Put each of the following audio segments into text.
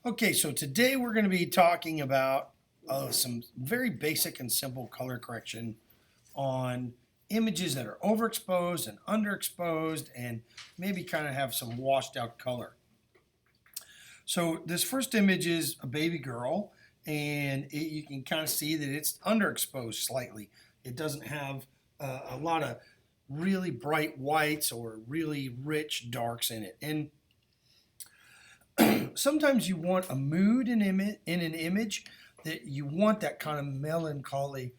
Okay, so today we're going to be talking about some very basic and simple color correction on images that are overexposed and underexposed and maybe kind of have some washed out color. So this first image is a baby girl, and you can kind of see that it's underexposed slightly. It doesn't have a lot of really bright whites or really rich darks in it. And sometimes you want a mood in an image that you want that kind of melancholy,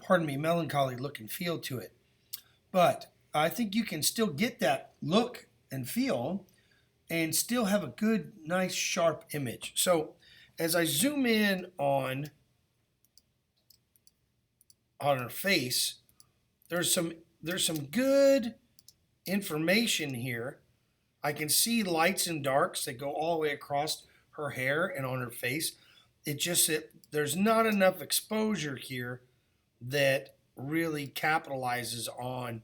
pardon me, melancholy look and feel to it. But I think you can still get that look and feel and still have a good, nice, sharp image. So as I zoom in on her face, there's some good information here. I can see lights and darks that go all the way across her hair and on her face. There's not enough exposure here that really capitalizes on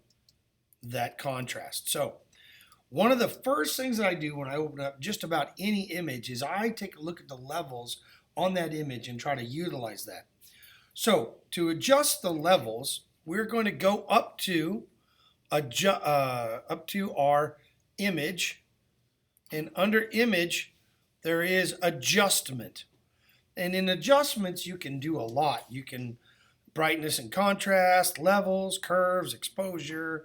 that contrast. So one of the first things that I do when I open up just about any image is I take a look at the levels on that image and try to utilize that. So to adjust the levels, we're going to go up to our image, and under image there is adjustment. And in adjustments you can do a lot. You can brightness and contrast, levels, curves, exposure,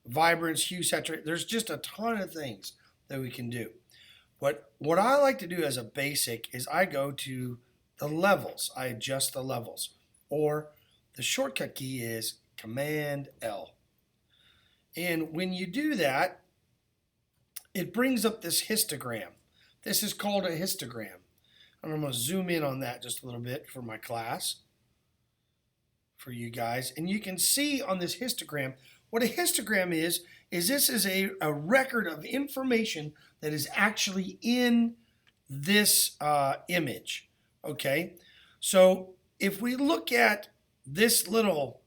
vibrance, hue, saturation. There's just a ton of things that we can do. But what I like to do as a basic is I go to the levels. I adjust the levels. Or the shortcut key is Command L. And when you do that, it brings up this histogram. This is called a histogram. And I'm going to zoom in on that just a little bit for my class, for you guys. And you can see on this histogram, what a histogram is this is a record of information that is actually in this image. Okay, so if we look at this little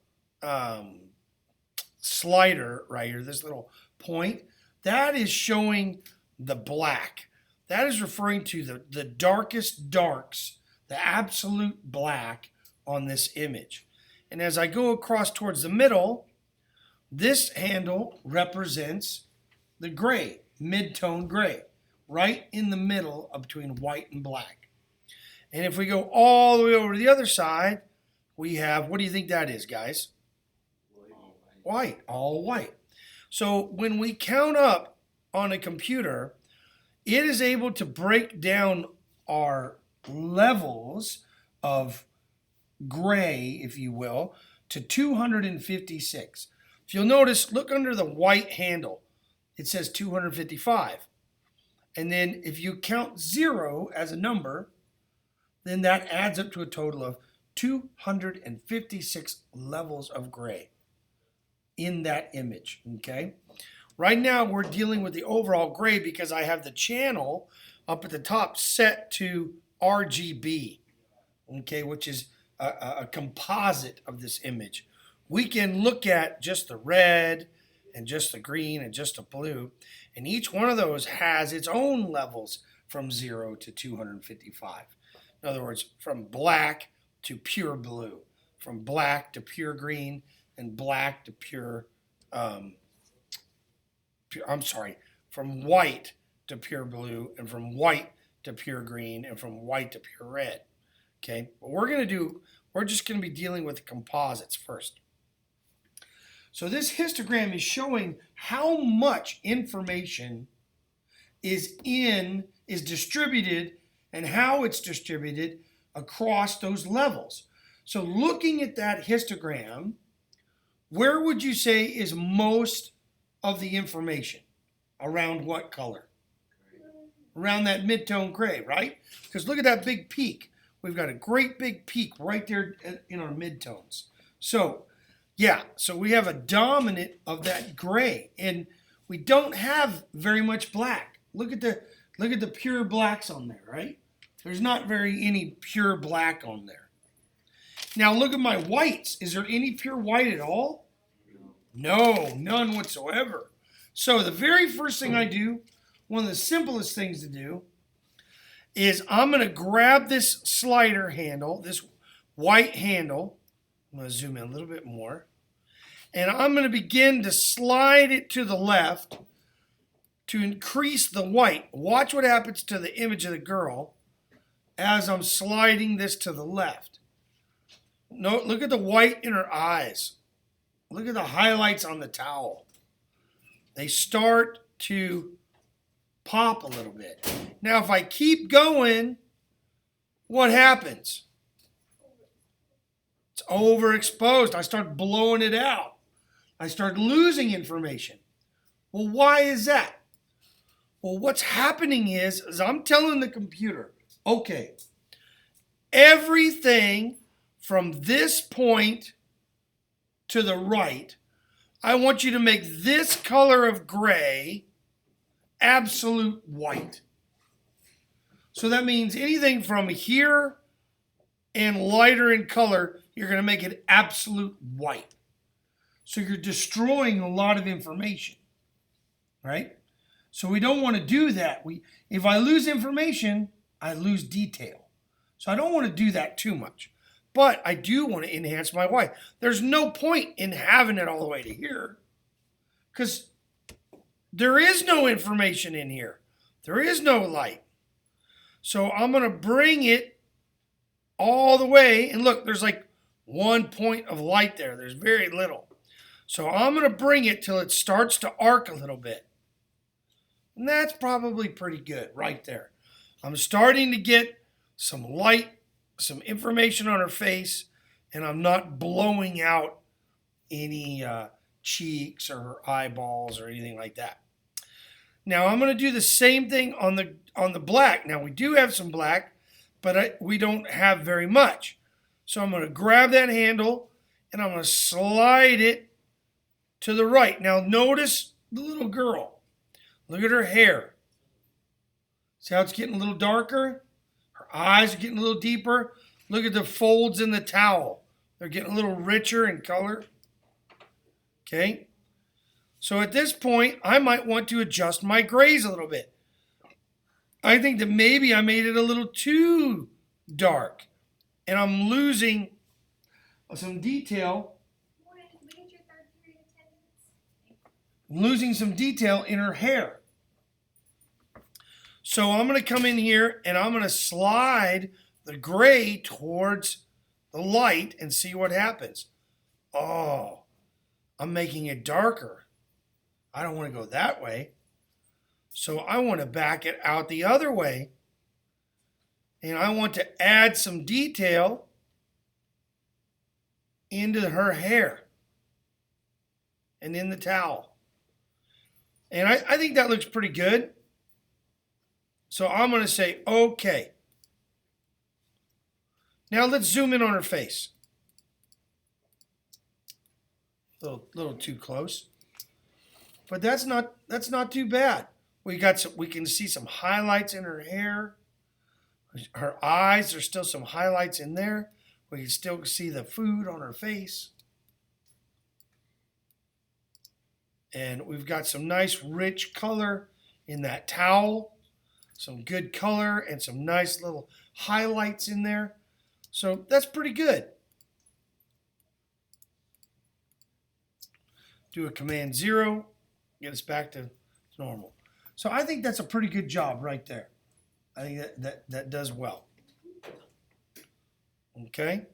slider right here, this little point, that is showing the black. That is referring to the darkest darks, the absolute black on this image. And as I go across towards the middle, this handle represents the gray, mid-tone gray, right in the middle of between white and black. And if we go all the way over to the other side, we have, what do you think that is, guys? White, all white. So when we count up on a computer, it is able to break down our levels of gray, if you will, to 256. If you'll notice, look under the white handle. It says 255. And then if you count 0 as a number, then that adds up to a total of 256 levels of gray in that image, okay? Right now we're dealing with the overall gray because I have the channel up at the top set to RGB, okay, which is a composite of this image. We can look at just the red and just the green and just the blue, and each one of those has its own levels from 0 to 255. In other words, from black to pure blue, from black to pure green, and black to from white to pure blue, and from white to pure green, and from white to pure red. Okay, what we're just going to be dealing with the composites first. So this histogram is showing how much information is distributed and how it's distributed across those levels. So looking at that histogram, where would you say is most of the information? Around what color? Around that mid-tone gray, right? Because look at that big peak. We've got a great big peak right there in our midtones. So, yeah, so we have a dominant of that gray, and we don't have very much black. Look at the pure blacks on there, right? There's not any pure black on there. Now look at my whites. Is there any pure white at all? No, none whatsoever. So the very first thing I do, one of the simplest things to do, is I'm going to grab this slider handle, this white handle. I'm going to zoom in a little bit more. And I'm going to begin to slide it to the left to increase the white. Watch what happens to the image of the girl as I'm sliding this to the left. No, look at the white in her eyes. Look at the highlights on the towel. They start to pop a little bit. Now, if I keep going, what happens? It's overexposed. I start blowing it out. I start losing information. Well, why is that? Well, what's happening is I'm telling the computer, okay, everything from this point to the right, I want you to make this color of gray absolute white. So that means anything from here and lighter in color, you're going to make it absolute white. So you're destroying a lot of information, right? So we don't want to do that. If I lose information, I lose detail. So I don't want to do that too much. But I do want to enhance my white. There's no point in having it all the way to here because there is no information in here. There is no light. So I'm going to bring it all the way. And look, there's like 1 point of light there. There's very little. So I'm going to bring it till it starts to arc a little bit. And that's probably pretty good right there. I'm starting to get some light, some information on her face, and I'm not blowing out any cheeks or her eyeballs or anything like that. Now I'm going to do the same thing on the black. Now we do have some black, but we don't have very much. So I'm going to grab that handle and I'm going to slide it to the right. Now notice the little girl. Look at her hair. See how it's getting a little darker? Her eyes are getting a little deeper. Look at the folds in the towel. They're getting a little richer in color. Okay? So at this point, I might want to adjust my grays a little bit. I think that maybe I made it a little too dark. And I'm losing some detail. I'm losing some detail in her hair. So I'm going to come in here and I'm going to slide the gray towards the light and see what happens. Oh, I'm making it darker. I don't want to go that way. So I want to back it out the other way. And I want to add some detail into her hair and in the towel. And I think that looks pretty good. So I'm going to say, okay. Now let's zoom in on her face. A little too close. But that's not too bad. We can see some highlights in her hair. Her eyes, there's still some highlights in there. We can still see the food on her face. And we've got some nice rich color in that towel. Some good color and some nice little highlights in there. So that's pretty good. Do a Command 0, get us back to normal. So I think that's a pretty good job right there. I think that does well. Okay.